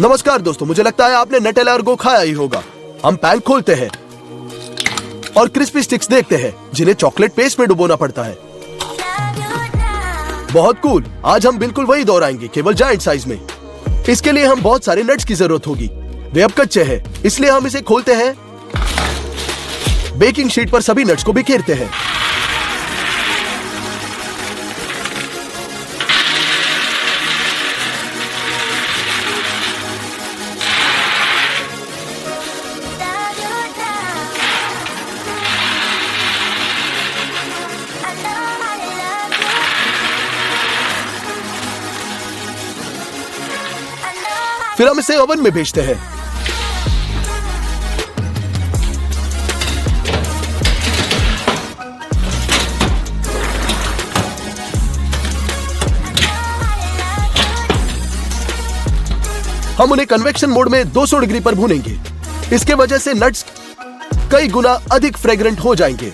नमस्कार दोस्तों, मुझे लगता है आपने नटेला अर्गो खाया ही होगा। हम पैन खोलते हैं और क्रिस्पी स्टिक्स देखते हैं जिन्हें चॉकलेट पेस्ट में डुबोना पड़ता है। बहुत कूल। आज हम बिल्कुल वही दोहराएंगे, केवल जायंट साइज में। इसके लिए हम बहुत सारे नट्स की जरूरत होगी। वे अब कच्चे हैं, इसलिए हम इसे खोलते हैं, बेकिंग शीट पर सभी नट्स को बिखेरते हैं। फिर हम इसे ओवन में भेजते हैं। हम उन्हें कन्वेक्शन मोड में 200 डिग्री पर भूनेंगे। इसके वजह से नट्स कई गुना अधिक फ्रेग्रेंट हो जाएंगे।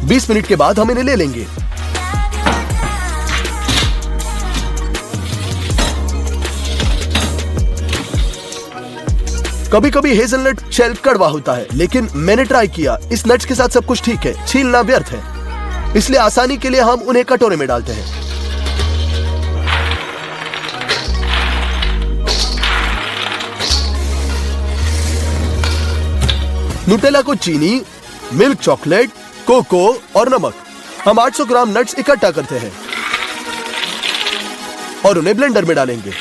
20 मिनट के बाद हम इन्हें ले लेंगे। कभी कभी हेजलनट शेल कड़वा होता है, लेकिन मैंने ट्राई किया। इस नट्स के साथ सब कुछ ठीक है। छीलना व्यर्थ है, इसलिए आसानी के लिए हम उन्हें कटोरे में डालते हैं। नुटेला को चीनी, मिल्क चॉकलेट, कोको और नमक, हम 800 ग्राम नट्स इकट्ठा करते हैं और उन्हें ब्लेंडर में डालेंगे।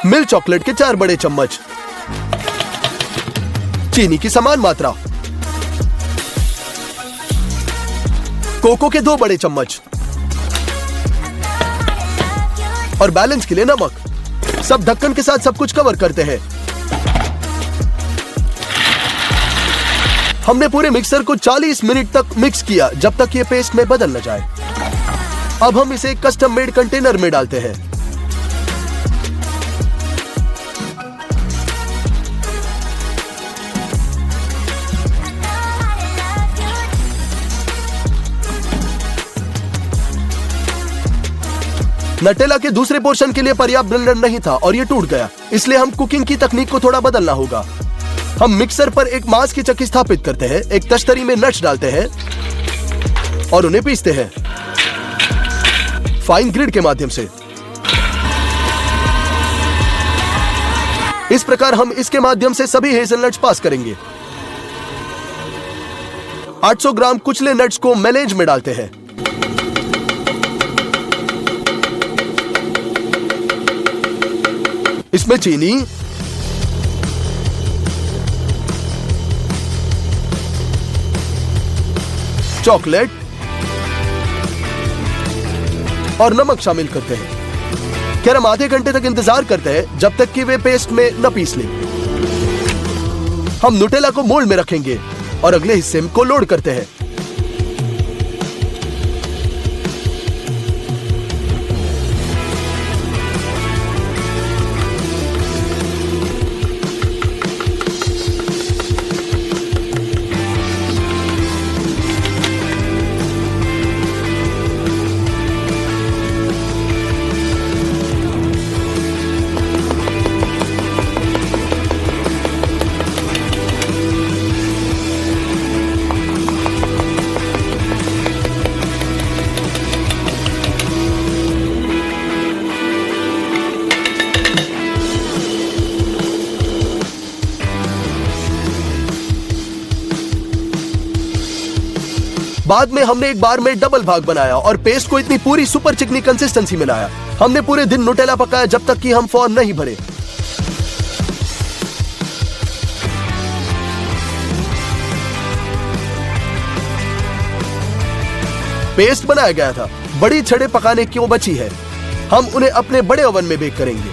मिल्क चॉकलेट के 4 बड़े चम्मच, चीनी की समान मात्रा, कोको के 2 बड़े चम्मच और बैलेंस के लिए नमक। सब ढक्कन के साथ सब कुछ कवर करते हैं। हमने पूरे मिक्सर को 40 मिनट तक मिक्स किया, जब तक ये पेस्ट में बदल न जाए। अब हम इसे कस्टम मेड कंटेनर में डालते हैं। नटेला के दूसरे पोर्शन के लिए पर्याप्त ब्लेंडर नहीं था और ये टूट गया, इसलिए हम कुकिंग की तकनीक को थोड़ा बदलना होगा। हम मिक्सर पर एक मांस की चक्की स्थापित करते हैं, एक तश्तरी में नट्स डालते हैं और उन्हें पीसते हैं फाइन ग्रिड के माध्यम से। इस प्रकार हम इसके माध्यम से सभी हेजलनट्स पास करेंगे। 800 ग्राम कुचले नट्स को मेलेंज में डालते हैं। इसमें चीनी, चॉकलेट और नमक शामिल करते हैं। क्या हम आधे घंटे तक इंतजार करते हैं, जब तक कि वे पेस्ट में न पीस लें। हम नुटेला को मोल्ड में रखेंगे और अगले हिस्से को लोड करते हैं। बाद में हमने एक बार में डबल भाग बनाया और पेस्ट को इतनी पूरी सुपर चिकनी कंसिस्टेंसी में लाया। हमने पूरे दिन नुटेला पकाया जब तक कि हम फॉर्म नहीं भरे। पेस्ट बनाया गया था, बड़ी छड़ें पकाने क्यों बची है। हम उन्हें अपने बड़े ओवन में बेक करेंगे,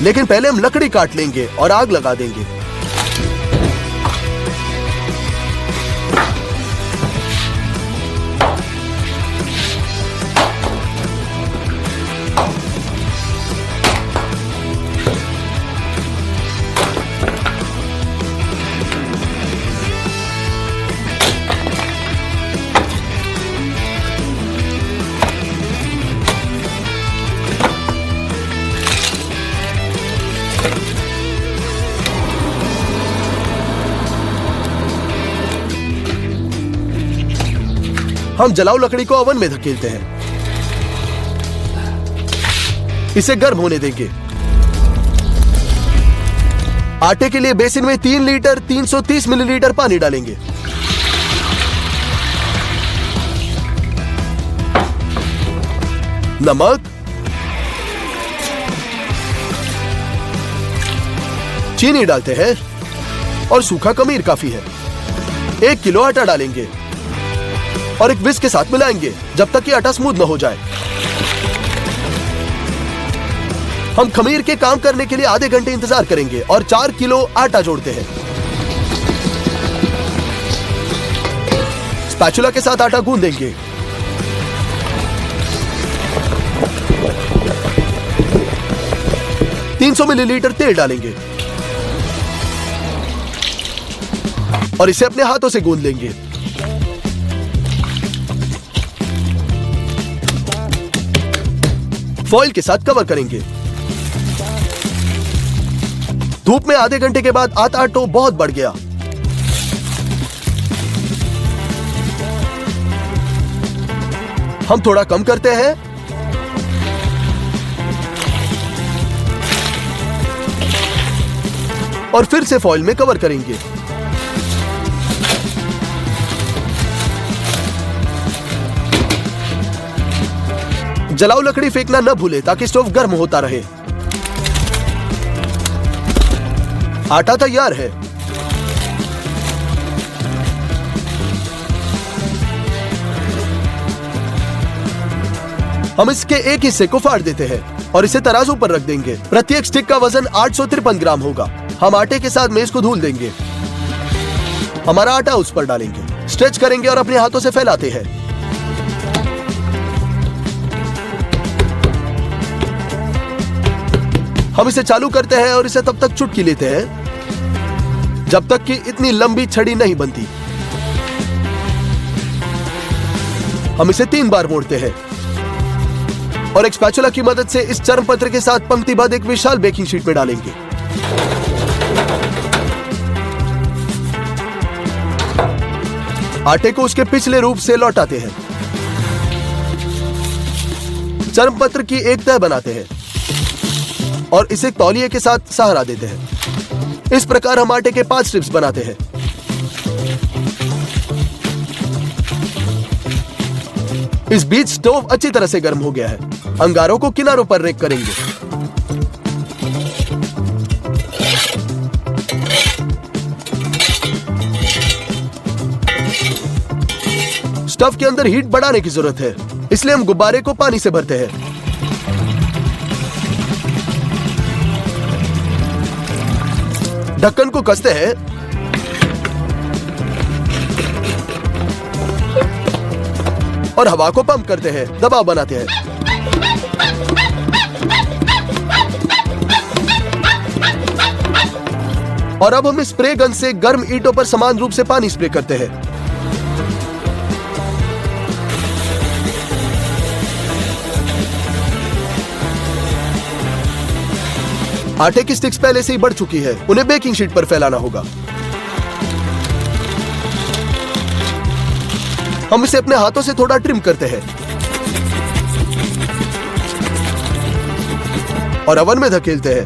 लेकिन पहले हम लकड़ी काट लेंगे और आग लगा देंगे। हम जलाऊ लकड़ी को ओवन में धकेलते हैं, इसे गर्म होने देंगे। आटे के लिए बेसिन में 3 लीटर 330 मिलीलीटर पानी डालेंगे। नमक, चीनी डालते हैं और सूखा खमीर काफी है। 1 किलो आटा डालेंगे और एक विस्क के साथ मिलाएंगे जब तक कि आटा स्मूथ न हो जाए। हम खमीर के काम करने के लिए आधे घंटे इंतजार करेंगे और 4 किलो आटा जोड़ते हैं। स्पैचुला के साथ आटा गूंदेंगे। $300 मिलीलीटर तेल डालेंगे और इसे अपने हाथों से गूंद लेंगे। फॉइल के साथ कवर करेंगे। धूप में आधे घंटे के बाद आटा तो बहुत बढ़ गया। हम थोड़ा कम करते हैं और फिर से फॉइल में कवर करेंगे। जलाऊ लकड़ी फेंकना न भूले ताकि स्टोव गर्म होता रहे। आटा तैयार है। हम इसके एक हिस्से को फाड़ देते हैं और इसे तराजू पर रख देंगे। प्रत्येक स्टिक का वजन 853 ग्राम होगा। हम आटे के साथ मेज को धुल देंगे। हमारा आटा उस पर डालेंगे, स्ट्रेच करेंगे और अपने हाथों से फैलाते हैं। हम इसे चालू करते हैं और इसे तब तक चुटकी लेते हैं जब तक कि इतनी लंबी छड़ी नहीं बनती। हम इसे 3 बार मोड़ते हैं और एक स्पैचुला की मदद से इस चर्म पत्र के साथ पंक्तिबद्ध एक विशाल बेकिंग शीट में डालेंगे। आटे को उसके पिछले रूप से लौटाते हैं। चर्म पत्र की एक तह बनाते हैं और इसे तौलिए के साथ सहारा देते हैं। इस प्रकार हम आटे के 5 स्ट्रिप्स बनाते हैं। इस बीच स्टोव अच्छी तरह से गर्म हो गया है। अंगारों को किनारों पर रेक करेंगे। स्टव के अंदर हीट बढ़ाने की जरूरत है, इसलिए हम गुब्बारे को पानी से भरते हैं। ढक्कन को कसते हैं और हवा को पंप करते हैं, दबाव बनाते हैं। और अब हम स्प्रे गन से गर्म ईंटों पर समान रूप से पानी स्प्रे करते हैं। आटे की स्टिक्स पहले से ही बढ़ चुकी है, उन्हें बेकिंग शीट पर फैलाना होगा। हम इसे अपने हाथों से थोड़ा ट्रिम करते हैं और ओवन में धकेलते हैं।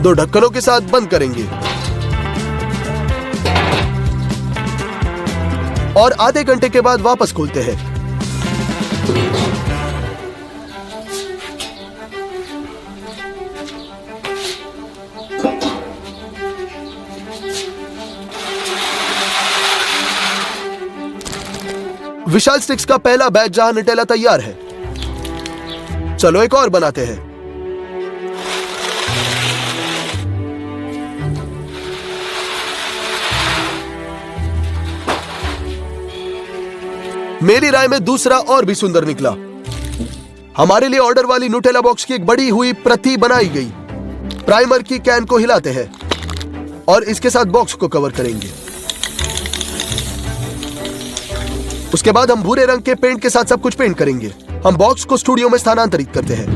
दो ढक्कनों के साथ बंद करेंगे और आधे घंटे के बाद वापस खोलते हैं। विशाल स्टिक्स का पहला बैच जहां न्यूटेला तैयार है। चलो एक और बनाते हैं। मेरी राय में दूसरा और भी सुंदर निकला। हमारे लिए ऑर्डर वाली न्यूटेला बॉक्स की एक बड़ी हुई प्रति बनाई गई। प्राइमर की कैन को हिलाते हैं और इसके साथ बॉक्स को कवर करेंगे। उसके बाद हम भूरे रंग के पेंट के साथ सब कुछ पेंट करेंगे। हम बॉक्स को स्टूडियो में स्थानांतरित करते हैं।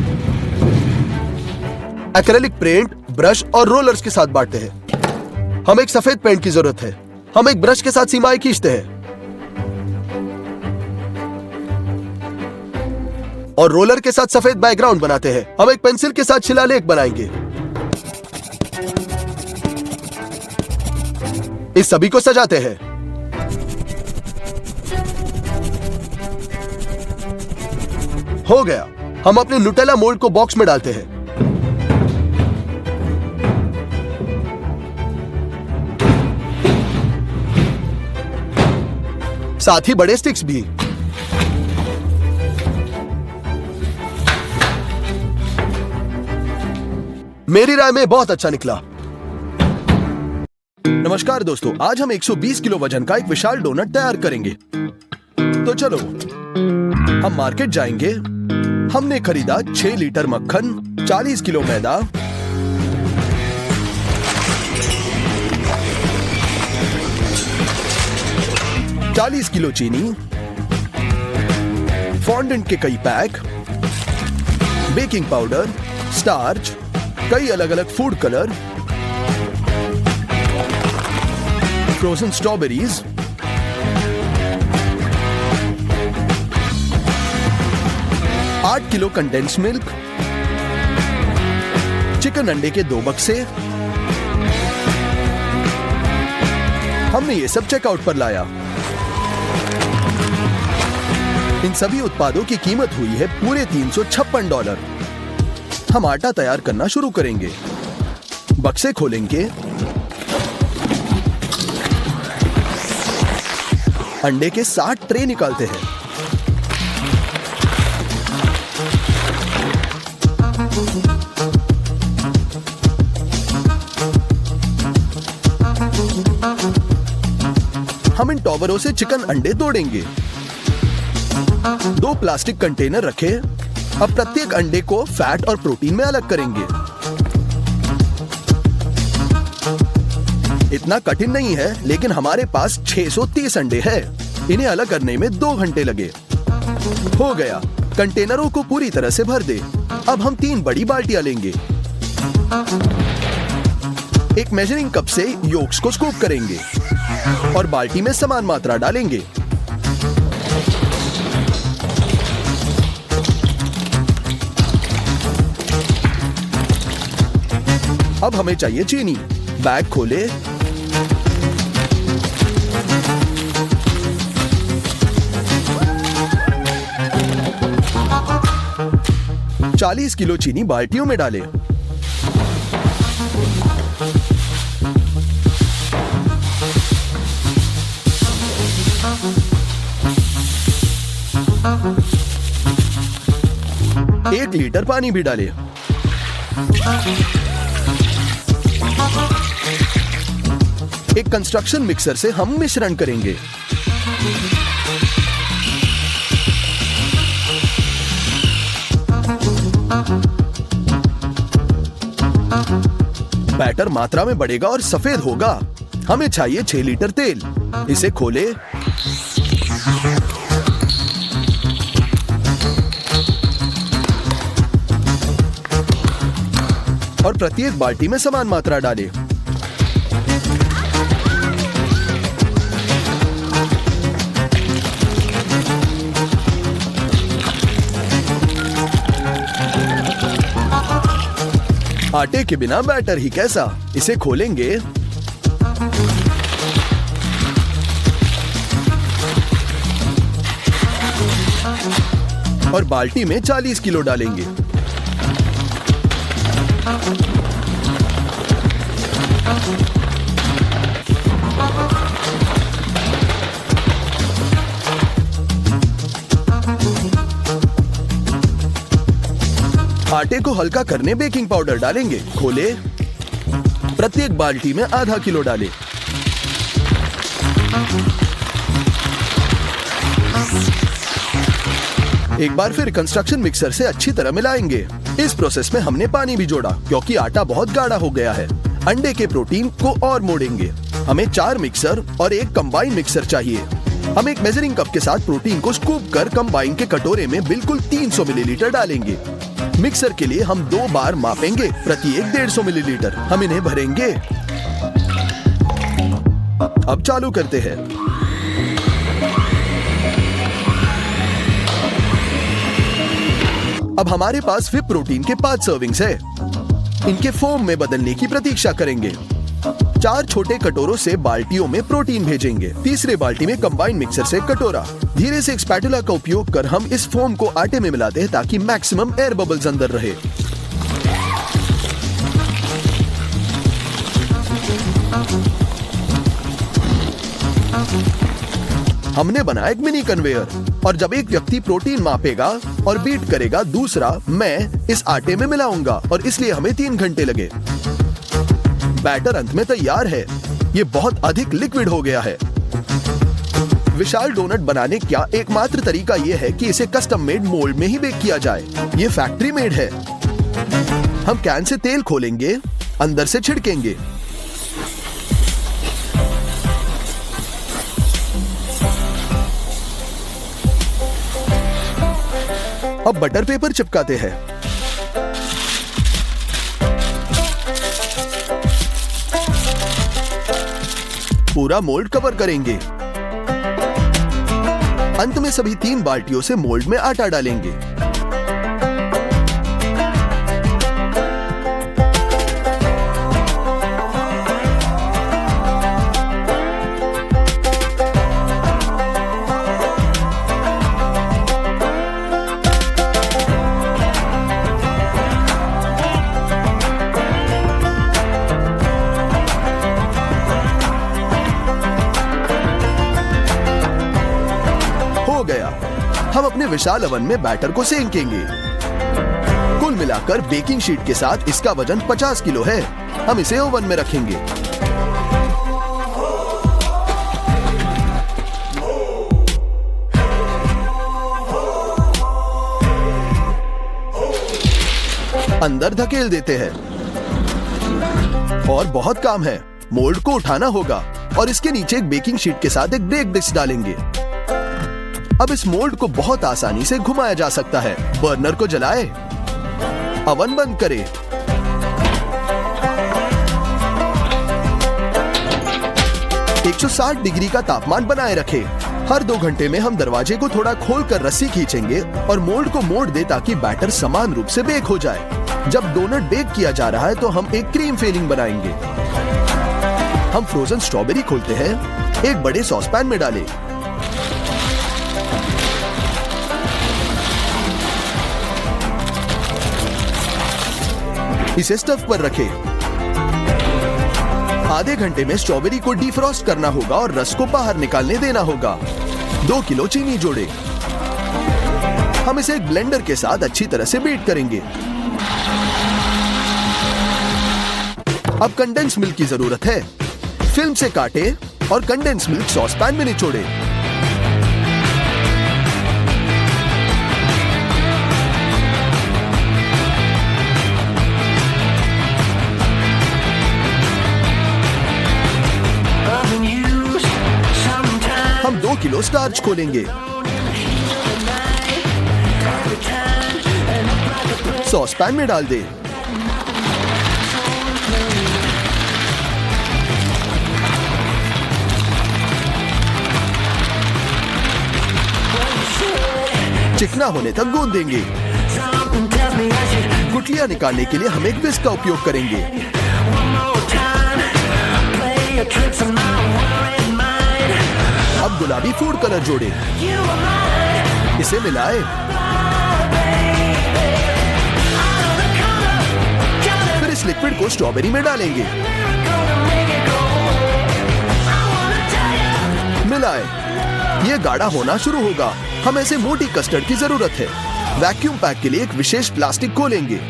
एक्रेलिक पेंट, ब्रश और रोलर्स के साथ बांटते हैं। हम एक सफेद पेंट की जरूरत है। हम एक ब्रश के साथ सीमाएं खींचते हैं और रोलर के साथ सफेद बैकग्राउंड बनाते हैं। हम एक पेंसिल के साथ शिलालेख बनाएंगे। इस सभी को सजाते हैं। हो गया। हम अपने न्यूटेला मोल्ड को बॉक्स में डालते हैं। साथ ही बड़े स्टिक्स भी। मेरी राय में बहुत अच्छा निकला। नमस्कार दोस्तों, आज हम 120 किलो वजन का एक विशाल डोनट तैयार करेंगे। तो चलो हम मार्केट जाएंगे। हमने खरीदा 6 लीटर मक्खन, 40 किलो मैदा, 40 किलो चीनी, फॉन्डेंट के कई पैक, बेकिंग पाउडर, स्टार्च, कई अलग अलग फूड कलर, फ्रोजन स्ट्रॉबेरीज, आठ किलो कंडेंस मिल्क, चिकन अंडे के 2 बक्से। हमने ये सब चेकआउट पर लाया। इन सभी उत्पादों की कीमत हुई है पूरे $356। हम आटा तैयार करना शुरू करेंगे। बक्से खोलेंगे, अंडे के 60 ट्रे निकालते हैं। हम इन टॉवरों से चिकन अंडे तोड़ेंगे। 2 प्लास्टिक कंटेनर रखे। अब प्रत्येक अंडे को फैट और प्रोटीन में अलग करेंगे। इतना कठिन नहीं है, लेकिन हमारे पास 630 अंडे हैं। इन्हें अलग करने में 2 घंटे लगे। हो गया। कंटेनरों को पूरी तरह से भर दे। अब हम 3 बड़ी बाल्टियां लेंगे। एक मेजरिंग कप से योक्स को स्कूप करेंगे और बाल्टी में समान मात्रा डालेंगे। अब हमें चाहिए चीनी। बैग खोले, $40 किलो चीनी बाल्टियों में डालें। एक लीटर पानी भी डालें। एक कंस्ट्रक्शन मिक्सर से हम मिश्रण करेंगे। बैटर मात्रा में बढ़ेगा और सफेद होगा। हमें चाहिए 6 लीटर तेल। इसे खोले, और प्रत्येक बाल्टी में समान मात्रा डालें। आटे के बिना बैटर ही कैसा। इसे खोलेंगे, और बाल्टी में 40 किलो डालेंगे। आटे को हल्का करने बेकिंग पाउडर डालेंगे। खोले, प्रत्येक बाल्टी में आधा किलो डालें। एक बार फिर कंस्ट्रक्शन मिक्सर से अच्छी तरह मिलाएंगे। इस प्रोसेस में हमने पानी भी जोड़ा क्योंकि आटा बहुत गाढ़ा हो गया है। अंडे के प्रोटीन को और मोड़ेंगे। हमें 4 मिक्सर और एक कंबाइन मिक्सर चाहिए। हम एक मेजरिंग कप के साथ प्रोटीन को स्कूप कर कंबाइन के कटोरे में बिल्कुल 300 मिलीलीटर डालेंगे। मिक्सर के लिए हम 2 बार मापेंगे, प्रत्येक 150 मिलीलीटर। हम इन्हें भरेंगे। अब चालू करते हैं। अब हमारे पास व्हिप प्रोटीन के 5 सर्विंग्स है। इनके फोम में बदलने की प्रतीक्षा करेंगे। 4 छोटे कटोरों से बाल्टियों में प्रोटीन भेजेंगे। तीसरे बाल्टी में कंबाइन मिक्सर से कटोरा। धीरे से एक स्पैटुला का उपयोग कर हम इस फोम को आटे में मिलाते हैं ताकि मैक्सिमम एयर बबल्स अंदर रहे। हमने बनाया एक मिनी कन्वेयर और जब एक व्यक्ति प्रोटीन मापेगा और बीट करेगा, दूसरा मैं इस आटे में मिलाऊंगा और इसलिए हमें 3 घंटे लगे। बैटर अंत में तैयार है। ये बहुत अधिक लिक्विड हो गया है। विशाल डोनट बनाने का एकमात्र तरीका यह है कि इसे कस्टम मेड मोल्ड में ही बेक किया जाए। ये फैक्ट्री मेड है। हम कैन से तेल खोलेंगे, अंदर से छिड़केंगे। अब बटर पेपर चिपकाते हैं। पूरा मोल्ड कवर करेंगे। अंत में सभी 3 बाल्टियों से मोल्ड में आटा डालेंगे। गया। हम अपने विशाल ओवन में बैटर को सेंकेंगे। कुल मिलाकर बेकिंग शीट के साथ इसका वजन 50 किलो है। हम इसे ओवन में रखेंगे। अंदर धकेल देते हैं और बहुत काम है। मोल्ड को उठाना होगा और इसके नीचे एक बेकिंग शीट के साथ एक बेक डिश डालेंगे। अब इस मोल्ड को बहुत आसानी से घुमाया जा सकता है। बर्नर को जलाएं, ओवन बंद करें। एक 160 डिग्री का तापमान बनाए रखें। हर 2 घंटे में हम दरवाजे को थोड़ा खोलकर रस्सी खींचेंगे और मोल्ड को मोड़ दे ताकि बैटर समान रूप से बेक हो जाए। जब डोनट बेक किया जा रहा है तो हम एक क्रीम फिलिंग बनाएंगे। हम फ्रोजन स्ट्रॉबेरी खोलते हैं, एक बड़े सॉसपैन में डालें। इसे स्टफ पर रखें। आधे घंटे में स्ट्रॉबेरी को डीफ्रॉस्ट करना होगा और रस को बाहर निकालने देना होगा। 2 किलो चीनी जोड़ें। हम इसे एक ब्लेंडर के साथ अच्छी तरह से बीट करेंगे। अब कंडेंस मिल्क की जरूरत है। फिल्म से काटें और कंडेंस मिल्क सॉस पैन में निचोड़ें। हम 2 किलो स्टार्च खोलेंगे। सॉस पैन में डाल दें। चिकना होने तक गूंद देंगे। गुठलियां निकालने के लिए हम एक विस्क का उपयोग करेंगे। अब गुलाबी फूड कलर जोड़ें। इसे मिलाएं। फिर इस लिक्विड को स्ट्रॉबेरी में डालेंगे। मिलाएं। यह गाढ़ा होना शुरू होगा। हमें ऐसे मोटी कस्टर्ड की जरूरत है। वैक्यूम पैक के लिए एक विशेष प्लास्टिक खोलेंगे।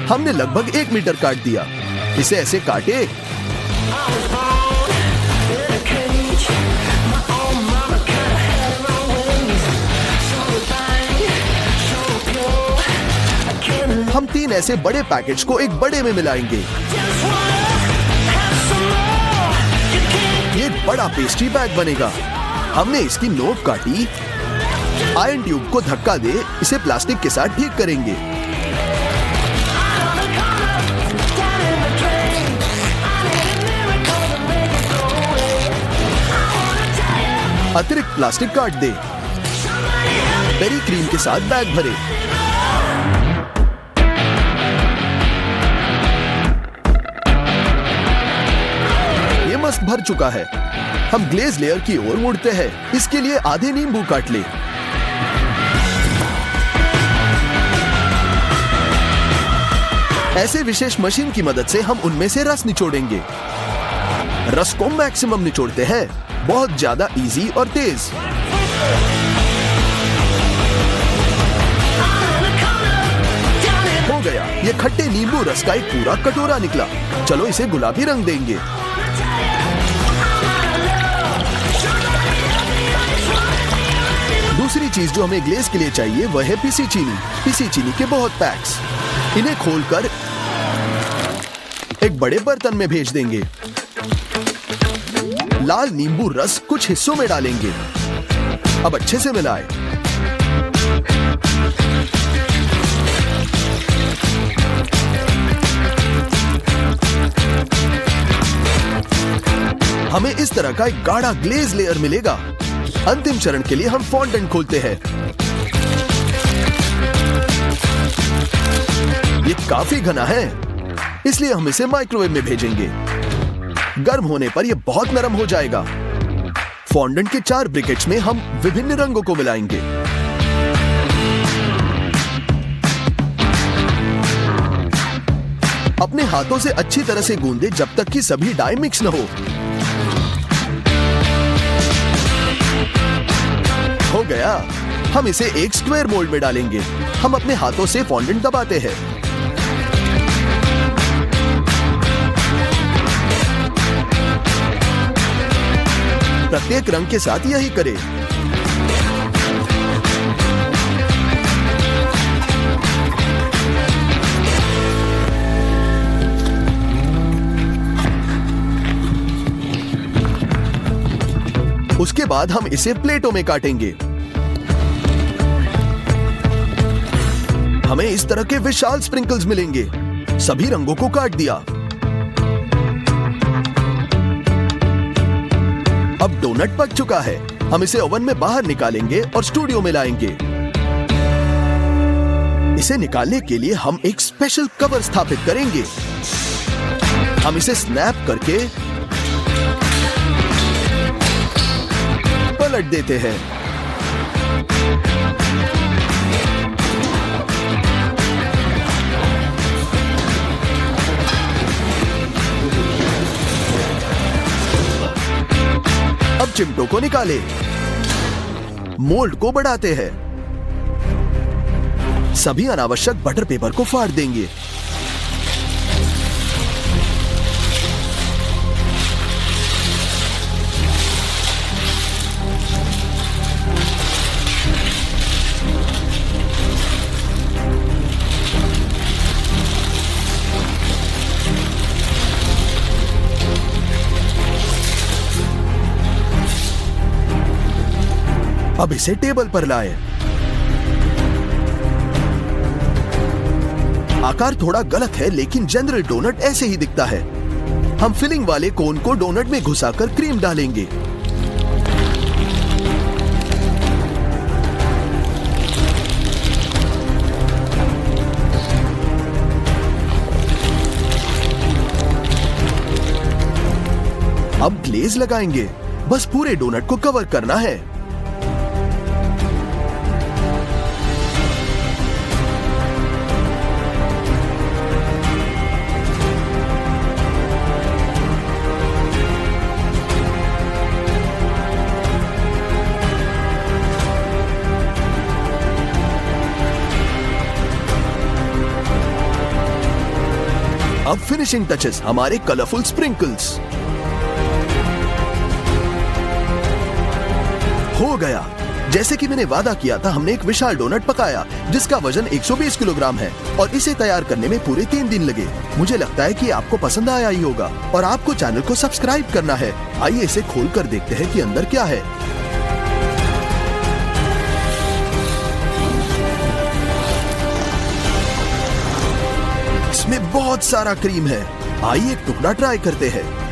हमने लगभग 1 मीटर काट दिया। इसे ऐसे काटे। हम 3 ऐसे बड़े पैकेट्स को एक बड़े में मिलाएंगे। ये एक बड़ा पेस्ट्री बैग बनेगा। हमने इसकी नोक काटी, आयरन ट्यूब को धक्का दे इसे प्लास्टिक के साथ ठीक करेंगे। अतिरिक्त प्लास्टिक काट दे। पेरी क्रीम के साथ बैग भरे। ये मस्त भर चुका है। हम ग्लेज लेयर की ओर मुड़ते हैं। इसके लिए आधे नींबू काट ले। ऐसे विशेष मशीन की मदद से हम उनमें से रस निचोड़ेंगे। रस को मैक्सिमम निचोड़ते हैं, बहुत ज्यादा इजी और तेज। हो गया, ये खट्टे नींबू रस का एक पूरा कटोरा निकला। चलो इसे गुलाबी रंग देंगे। दूसरी चीज जो हमें ग्लेज के लिए चाहिए वह है पीसी चीनी। पीसी चीनी के बहुत पैक्स। इन्हें खोलकर एक बड़े बर्तन में भेज देंगे। लाल नींबू रस कुछ हिस्सों में डालेंगे। अब अच्छे से मिलाएं। हमें इस तरह का एक गाढ़ा ग्लेज लेयर मिलेगा। अंतिम चरण के लिए हम फॉन्डेंट खोलते हैं। ये काफी घना है, इसलिए हम इसे माइक्रोवेव में भेजेंगे। गर्म होने पर यह बहुत नरम हो जाएगा। फॉन्डेंट के 4 ब्रिकेट्स में हम विभिन्न रंगों को मिलाएंगे। अपने हाथों से अच्छी तरह से गूंदे जब तक कि सभी डाई मिक्स न हो गया। हम इसे एक स्क्वायर मोल्ड में डालेंगे। हम अपने हाथों से फॉन्डेंट दबाते हैं। प्रत्येक रंग के साथ यही करें। उसके बाद हम इसे प्लेटों में काटेंगे। हमें इस तरह के विशाल स्प्रिंकल्स मिलेंगे। सभी रंगों को काट दिया। अब डोनट पक चुका है। हम इसे ओवन में बाहर निकालेंगे और स्टूडियो में लाएंगे। इसे निकालने के लिए हम एक स्पेशल कवर स्थापित करेंगे। हम इसे स्नैप करके पलट देते हैं। अब चिमटों को निकाले। मोल्ड को बढ़ाते हैं। सभी अनावश्यक बटर पेपर को फाड़ देंगे। अब इसे टेबल पर लाएं। आकार थोड़ा गलत है, लेकिन जनरल डोनट ऐसे ही दिखता है। हम फिलिंग वाले कोन को डोनट में घुसाकर क्रीम डालेंगे। अब ग्लेज लगाएंगे। बस पूरे डोनट को कवर करना है। अब फिनिशिंग टचेस, हमारे कलरफुल स्प्रिंकल्स। हो गया। जैसे कि मैंने वादा किया था, हमने एक विशाल डोनट पकाया जिसका वजन 120 किलोग्राम है और इसे तैयार करने में पूरे 3 दिन लगे। मुझे लगता है कि आपको पसंद आया ही होगा और आपको चैनल को सब्सक्राइब करना है। आइए इसे खोल कर देखते हैं कि अंदर क्या है। में बहुत सारा क्रीम है। आइए एक टुकड़ा ट्राई करते हैं।